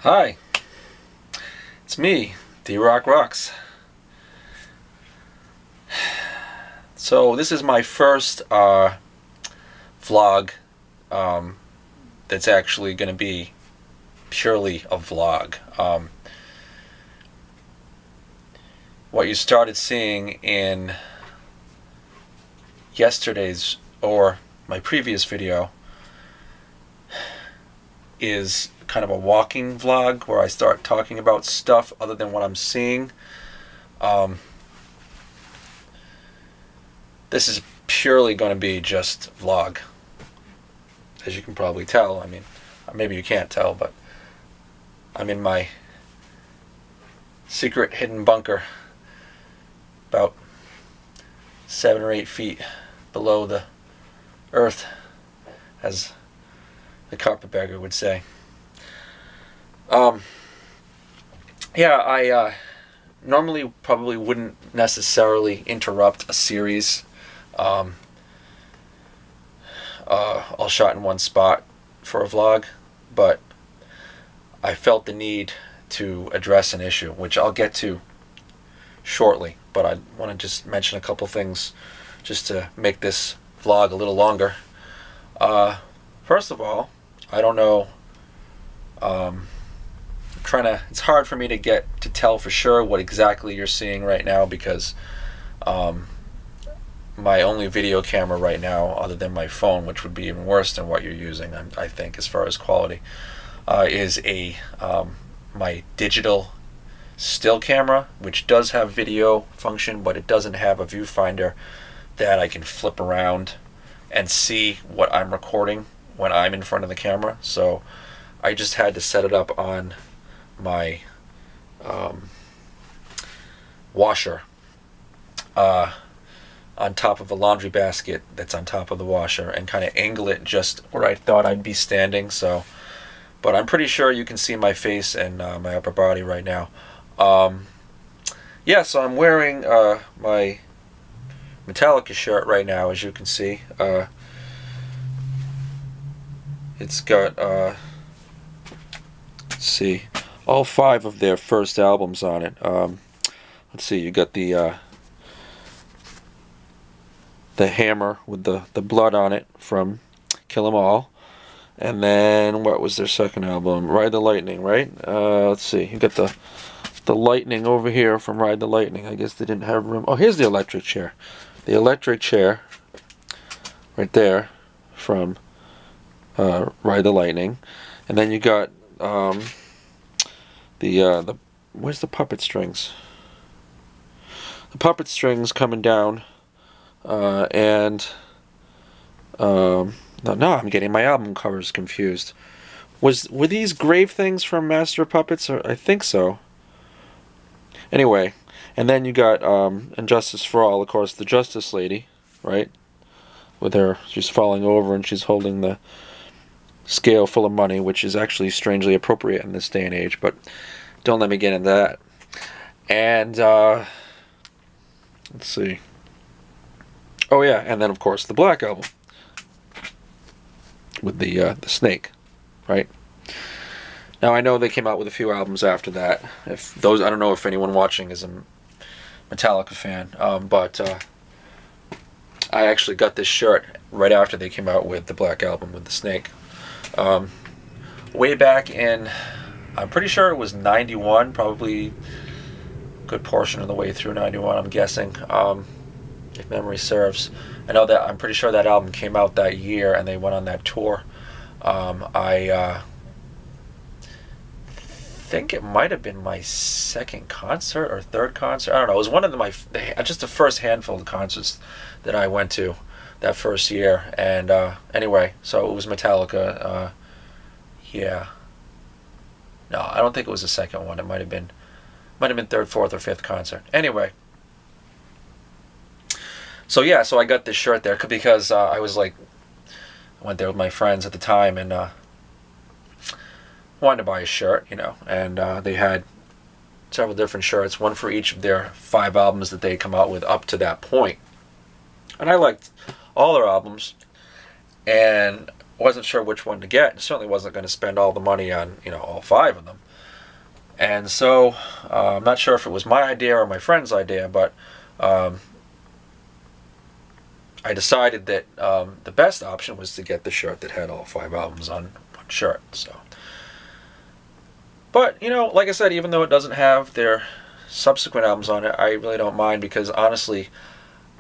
Hi, it's me, D-Rock Rocks. So this is my first vlog that's actually going to be purely a vlog. What you started seeing in yesterday's or my previous video is kind of a walking vlog where I start talking about stuff other than what I'm seeing. This is purely going to be just vlog, as you can probably tell. I mean, maybe you can't tell, but I'm in my secret hidden bunker about 7 or 8 feet below the earth, as the carpetbagger would say. Yeah, I normally probably wouldn't necessarily interrupt a series all shot in one spot for a vlog, but I felt the need to address an issue, which I'll get to shortly, but I want to just mention a couple things just to make this vlog a little longer. First of all, I don't know, it's hard for me to get to tell for sure what exactly you're seeing right now, because my only video camera right now, other than my phone, which would be even worse than what you're using, I think, as far as quality, is my digital still camera, which does have video function, but it doesn't have a viewfinder that I can flip around and see what I'm recording when I'm in front of the camera. So I just had to set it up on my washer on top of a laundry basket that's on top of the washer, and kind of angle it just where I thought I'd be standing. So, but I'm pretty sure you can see my face and my upper body right now. Yeah, so I'm wearing my Metallica shirt right now, as you can see. It's got let's see, all 5 of their first albums on it. Let's see, you got the hammer with the blood on it from Kill 'Em All, and then what was their second album? Ride the Lightning, right? Let's see, you got the Lightning over here from Ride the Lightning. I guess they didn't have room. Oh, here's the electric chair. The electric chair right there from Ride the Lightning. And then you got the where's the puppet strings? The puppet strings coming down, and no, I'm getting my album covers confused. Were these grave things from Master of Puppets? Or I think so. Anyway, and then you got and Justice for All, of course, the Justice Lady, right? With her, she's falling over and she's holding the scale full of money, which is actually strangely appropriate in this day and age, but don't let me get into that. And let's see. Oh yeah, and then of course the Black Album with the snake, right? Now I know they came out with a few albums after that. If those, I don't know if anyone watching is a Metallica fan, but I actually got this shirt right after they came out with the Black Album with the snake. Way back in, I'm pretty sure it was 91, probably a good portion of the way through 91, I'm guessing, if memory serves. I know that, I'm pretty sure that album came out that year and they went on that tour. I think it might have been my second concert or third concert. I don't know. It was one of just the first handful of concerts that I went to that first year. And anyway, so it was Metallica. Yeah. No, I don't think it was the second one. It might have been third, fourth, or fifth concert. Anyway. So yeah, so I got this shirt there because I went there with my friends at the time and wanted to buy a shirt, you know, and they had several different shirts, one for each of their 5 albums that they come out with up to that point. And I liked all their albums, and wasn't sure which one to get. Certainly wasn't going to spend all the money on, you know, all 5 of them. And so I'm not sure if it was my idea or my friend's idea, but I decided that the best option was to get the shirt that had all 5 albums on one shirt. So, but you know, like I said, even though it doesn't have their subsequent albums on it, I really don't mind, because honestly,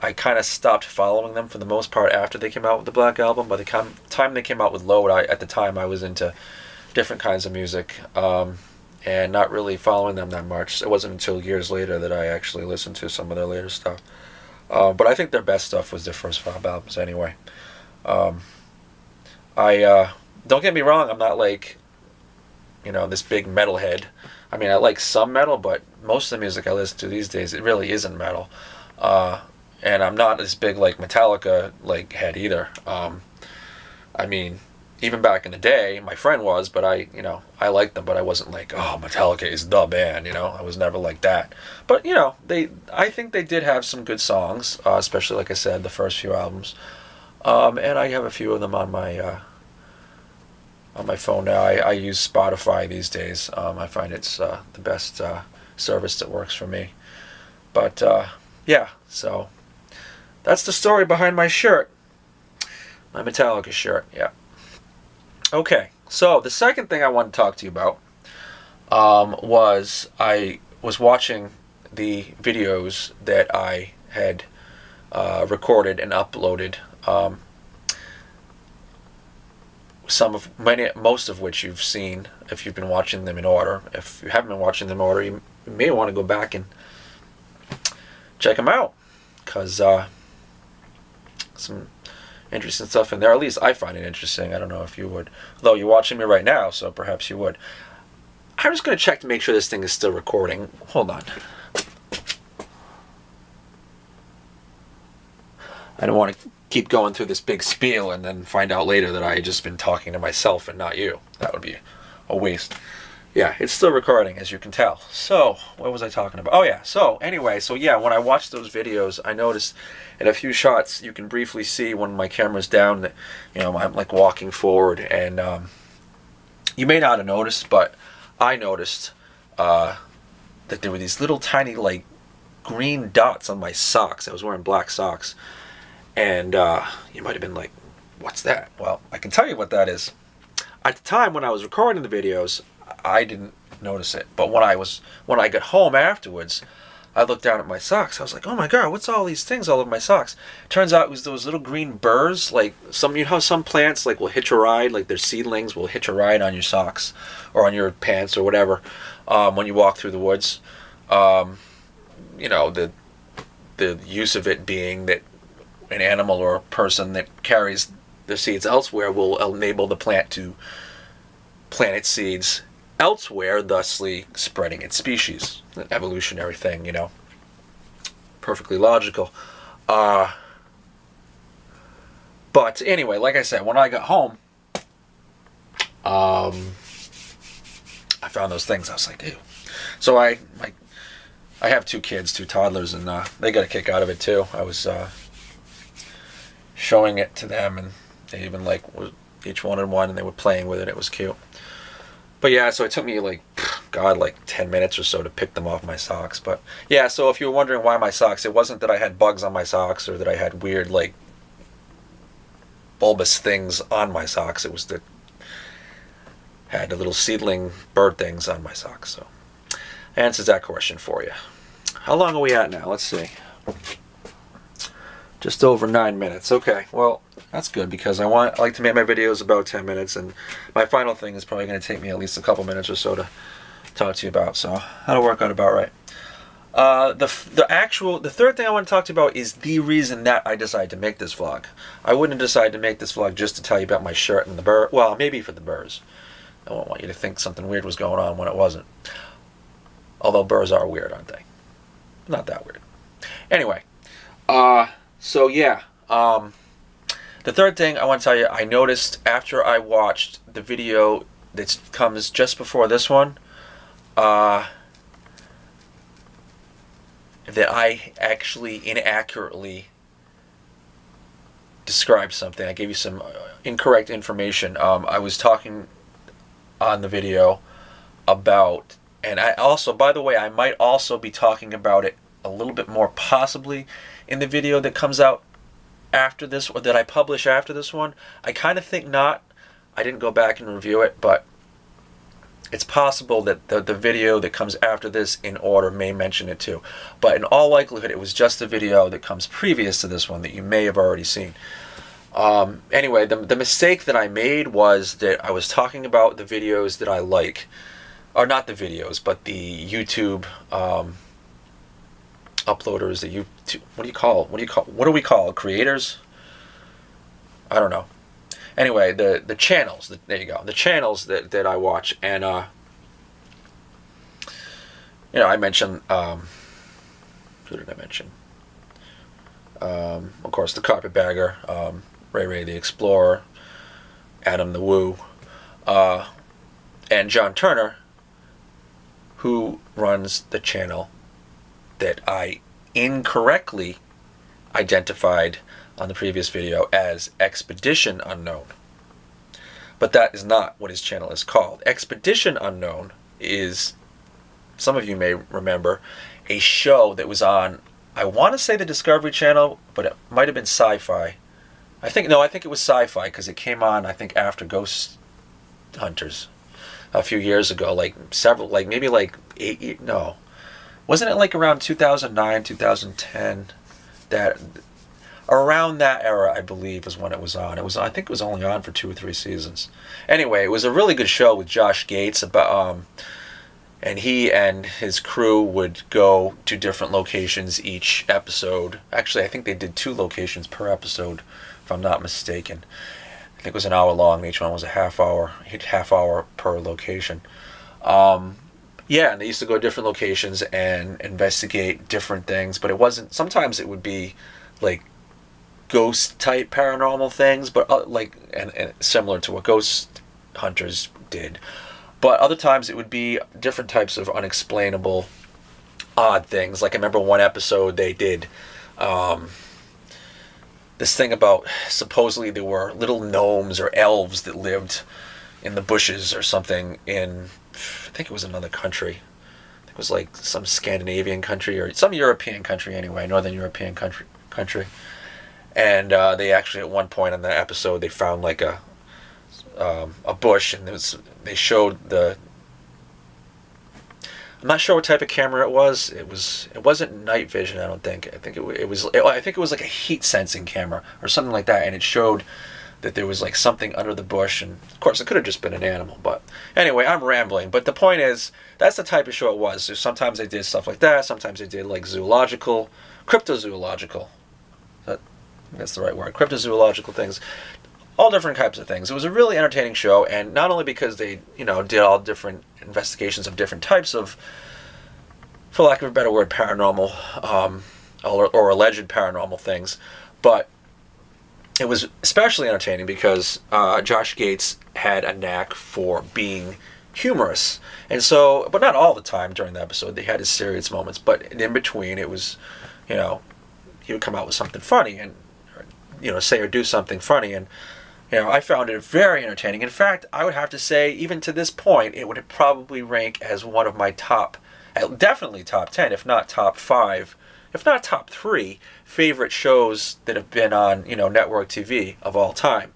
I kind of stopped following them for the most part after they came out with the Black Album. By the time they came out with Load, at the time I was into different kinds of music, and not really following them that much. It wasn't until years later that I actually listened to some of their later stuff. But I think their best stuff was their first 5 albums anyway. I don't get me wrong, I'm not like, you know, this big metalhead. I mean, I like some metal, but most of the music I listen to these days, it really isn't metal. And I'm not this big like Metallica like head either. I mean, even back in the day, my friend was, but I liked them, but I wasn't like, oh, Metallica is the band, you know. I was never like that. But you know, I think they did have some good songs, especially like I said, the first few albums. And I have a few of them on my phone now. I use Spotify these days. I find it's the best service that works for me. But yeah, so that's the story behind my shirt. My Metallica shirt, yeah. Okay, so the second thing I wanted to talk to you about was I was watching the videos that I had recorded and uploaded. Most of which you've seen if you've been watching them in order. If you haven't been watching them in order, you may want to go back and check them out, because some interesting stuff in there. At least I find it interesting. I don't know if you would, though you're watching me right now, so perhaps you would. I'm just going to check to make sure this thing is still recording. Hold on. I don't want to keep going through this big spiel and then find out later that I had just been talking to myself and not you. That would be a waste. Yeah, it's still recording, as you can tell. So, what was I talking about? Oh yeah, so anyway, when I watched those videos, I noticed in a few shots you can briefly see when my camera's down that, you know, I'm like walking forward, and you may not have noticed, but I noticed that there were these little tiny like green dots on my socks. I was wearing black socks, and you might have been like, what's that? Well, I can tell you what that is. At the time when I was recording the videos, I didn't notice it, but when I got home afterwards, I looked down at my socks. I was like, oh my god, what's all these things all over my socks? Turns out it was those little green burrs, like some, you know how some plants like will hitch a ride, like their seedlings will hitch a ride on your socks or on your pants or whatever, when you walk through the woods. You know, the use of it being that an animal or a person that carries the seeds elsewhere will enable the plant to plant its seeds elsewhere, thusly spreading its species. An evolutionary thing, you know. Perfectly logical. But anyway, like I said, when I got home, I found those things. I was like, ew. So I have 2 kids, 2 toddlers, and they got a kick out of it too. I was showing it to them, and they even like each wanted one, and they were playing with it. It was cute. But yeah, so it took me like 10 minutes or so to pick them off my socks. But yeah, so if you were wondering why my socks, it wasn't that I had bugs on my socks or that I had weird like bulbous things on my socks. It was that I had the little seedling bird things on my socks. So answers that question for you. How long are we at now? Let's see. Just over 9 minutes. Okay, well, that's good, because I like to make my videos about 10 minutes, and my final thing is probably going to take me at least a couple minutes or so to talk to you about, so that'll work out about right. The third thing I want to talk to you about is the reason that I decided to make this vlog. I wouldn't have decided to make this vlog just to tell you about my shirt and the burr. Well, maybe for the burrs. I won't want you to think something weird was going on when it wasn't. Although burrs are weird, aren't they? Not that weird. Anyway, so yeah, the third thing I want to tell you, I noticed after I watched the video that comes just before this one, that I actually inaccurately described something. I gave you some incorrect information. I was talking on the video about And I also, by the way, I might also be talking about it a little bit more possibly in the video that comes out after this, or that I publish after this one. I kind of think not. I didn't go back and review it, but it's possible that the video that comes after this in order may mention it too. But in all likelihood, it was just the video that comes previous to this one that you may have already seen. Anyway, the mistake that I made was that I was talking about the videos that I like. Or not the videos, but the YouTube uploaders, the YouTube, what do we call creators? I don't know. Anyway, the channels, there you go, the channels that I watch. And you know, I mentioned, who did I mention? Of course, the Carpetbagger, Ray the Explorer, Adam the Woo, and John Turner, who runs the channel that I incorrectly identified on the previous video as Expedition Unknown. But that is not what his channel is called. Expedition Unknown is, some of you may remember, a show that was on, I want to say the Discovery Channel, but it might have been Sci-Fi. I think it was Sci-Fi, because it came on, I think, after Ghost Hunters a few years ago, maybe 8 no, wasn't it like around 2009, 2010, that around that era, I believe, was when it was on. I think it was only on for 2 or 3 seasons. Anyway, it was a really good show with Josh Gates about and he and his crew would go to different locations each episode. Actually, I think they did 2 locations per episode, if I'm not mistaken. I think it was an hour long, and each one was a half hour per location. Yeah, and they used to go to different locations and investigate different things, but it wasn't, sometimes it would be like ghost type paranormal things, but and similar to what Ghost Hunters did. But other times it would be different types of unexplainable odd things. Like I remember one episode they did this thing about, supposedly there were little gnomes or elves that lived in the bushes or something in, I think it was another country. I think it was like some Scandinavian country or some European country anyway, Northern European country. And they actually, at one point in the episode, they found like a bush, and they showed the, I'm not sure what type of camera it was. It wasn't night vision, I don't think. I think it was like a heat sensing camera or something like that, and it showed that there was like something under the bush, and of course it could have just been an animal. But anyway, I'm rambling. But the point is, that's the type of show it was. So sometimes they did stuff like that. Sometimes they did like zoological, cryptozoological. That's the right word. Cryptozoological things. All different types of things. It was a really entertaining show, and not only because they, did all different investigations of different types of, for lack of a better word, paranormal, or alleged paranormal things, but it was especially entertaining because Josh Gates had a knack for being humorous. And so, but not all the time during the episode, they had his serious moments, but in between it was, he would come out with something funny and, say or do something funny, and I found it very entertaining. In fact, I would have to say, even to this point, it would probably rank as one of my definitely top 10, if not top 5, if not top 3 favorite shows that have been on, network TV of all time.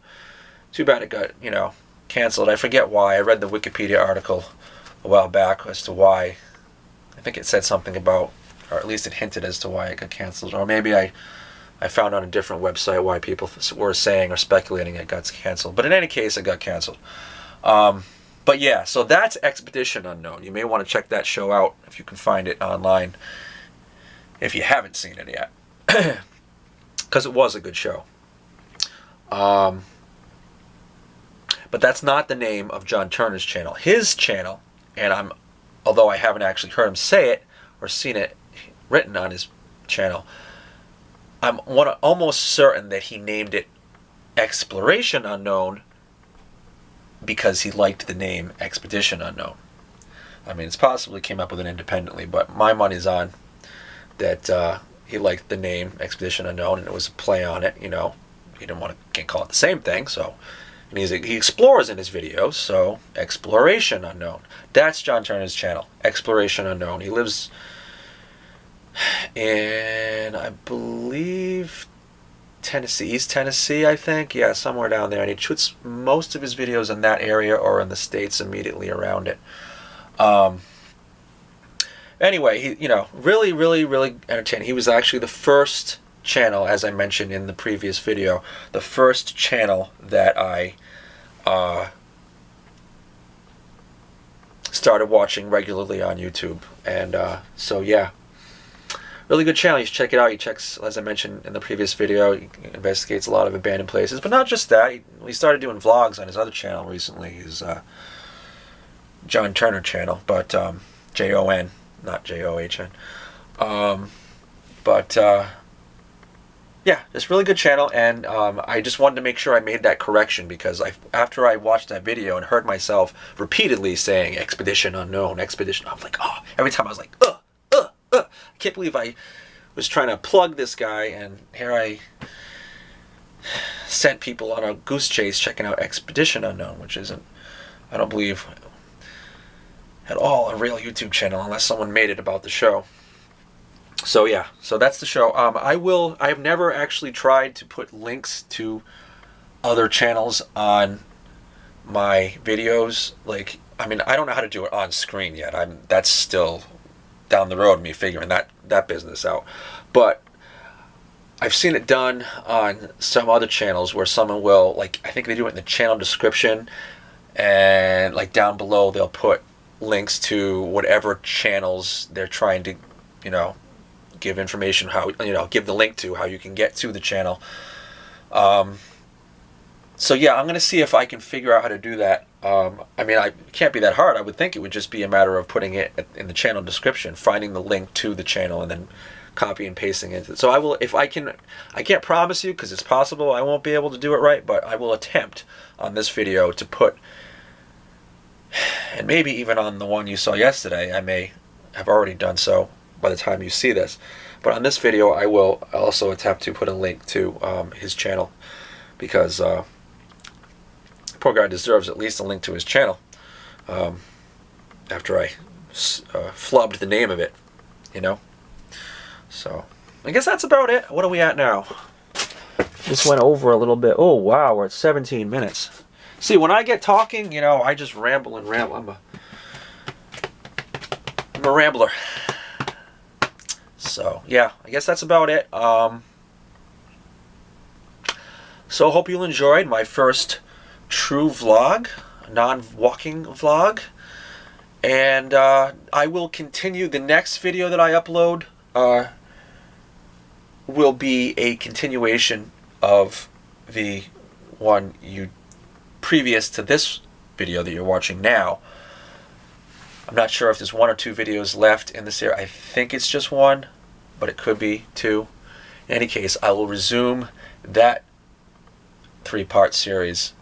Too bad it got, canceled. I forget why. I read the Wikipedia article a while back as to why. I think it said something about, or at least it hinted as to why it got canceled. Or maybe I found on a different website why people were saying or speculating it got canceled. But in any case, it got canceled. But yeah, so that's Expedition Unknown. You may want to check that show out if you can find it online, if you haven't seen it yet. Because it was a good show. But that's not the name of John Turner's channel. His channel, and although I haven't actually heard him say it or seen it written on his channel, I'm almost certain that he named it Exploration Unknown because he liked the name Expedition Unknown. I mean, it's possibly came up with it independently, but my money's on that he liked the name Expedition Unknown, and it was a play on it. He didn't want to call it the same thing, so And he explores in his videos, so Exploration Unknown. That's John Turner's channel, Exploration Unknown. He lives in, I believe, Tennessee, East Tennessee, I think. Yeah, somewhere down there. And he shoots most of his videos in that area or in the states immediately around it. Anyway, he, you know, really, really, really entertaining. He was actually the first channel, as I mentioned in the previous video, the first channel that I started watching regularly on YouTube. And so, yeah. Really good channel. You should check it out. He checks, as I mentioned in the previous video, he investigates a lot of abandoned places. But not just that. He started doing vlogs on his other channel recently. His John Turner channel. But Jon, not John. Yeah, it's a really good channel. And I just wanted to make sure I made that correction. Because after I watched that video and heard myself repeatedly saying Expedition Unknown, Expedition, I was like, oh. Every time I was like, I can't believe I was trying to plug this guy, and here I sent people on a goose chase checking out Expedition Unknown, which isn't, I don't believe, at all a real YouTube channel unless someone made it about the show. So yeah, so that's the show. I've never actually tried to put links to other channels on my videos. Like, I mean, I don't know how to do it on screen yet. That's still down the road, me figuring that business out. But I've seen it done on some other channels where someone will, like, I think they do it in the channel description, and like down below they'll put links to whatever channels they're trying to, you know, give information, how, you know, give the link to how you can get to the channel. So yeah, I'm gonna see if I can figure out how to do that. I mean, it can't be that hard. I would think it would just be a matter of putting it in the channel description, finding the link to the channel, and then copy and pasting it. So I will, if I can, I can't promise you because it's possible I won't be able to do it right, but I will attempt on this video to put, and maybe even on the one you saw yesterday, I may have already done so by the time you see this. But on this video, I will also attempt to put a link to his channel, because poor guy deserves at least a link to his channel after I flubbed the name of it, you know. So I guess that's about it. What are we at now? This went over a little bit. Oh wow, we're at 17 minutes. See, when I get talking, you know, I just ramble and ramble. I'm a rambler. So yeah, I guess that's about it. So I hope you enjoyed my first true vlog, non-walking vlog, and I will continue. The next video that I upload will be a continuation of the one previous to this video that you're watching now. I'm not sure if there's one or two videos left in this area. I think it's just one, but it could be two. In any case, I will resume that 3-part series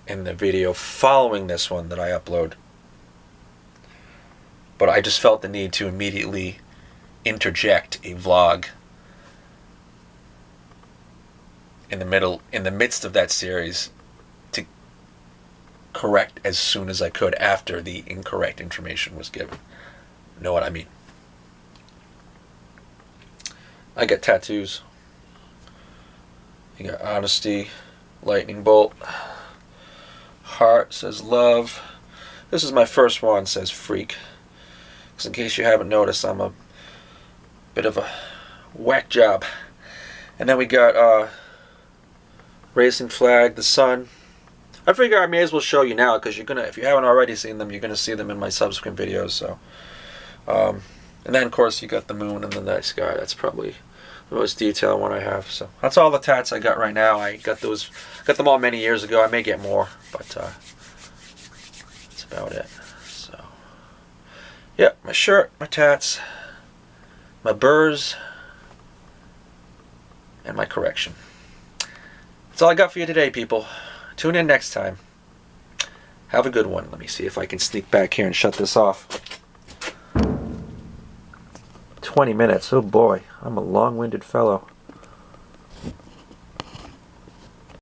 in the video following this one that I upload. But I just felt the need to immediately interject a vlog in the midst of that series to correct as soon as I could after the incorrect information was given. Know what I mean? I got tattoos. You got honesty, lightning bolt. Heart says love. This is my first one, says freak. Because in case you haven't noticed, I'm a bit of a whack job. And then we got racing flag, the sun. I figure I may as well show you now, because you're gonna, if you haven't already seen them, you're gonna see them in my subsequent videos. So, and then of course you got the moon and the night sky. That's probably the most detailed one I have. So that's all the tats I got right now. I got them all many years ago. I may get more, but that's about it. So yeah, my shirt, my tats, my burs, and my correction. That's all I got for you today, people. Tune in next time. Have a good one. Let me see if I can sneak back here and shut this off. 20 minutes. Oh boy, I'm a long-winded fellow.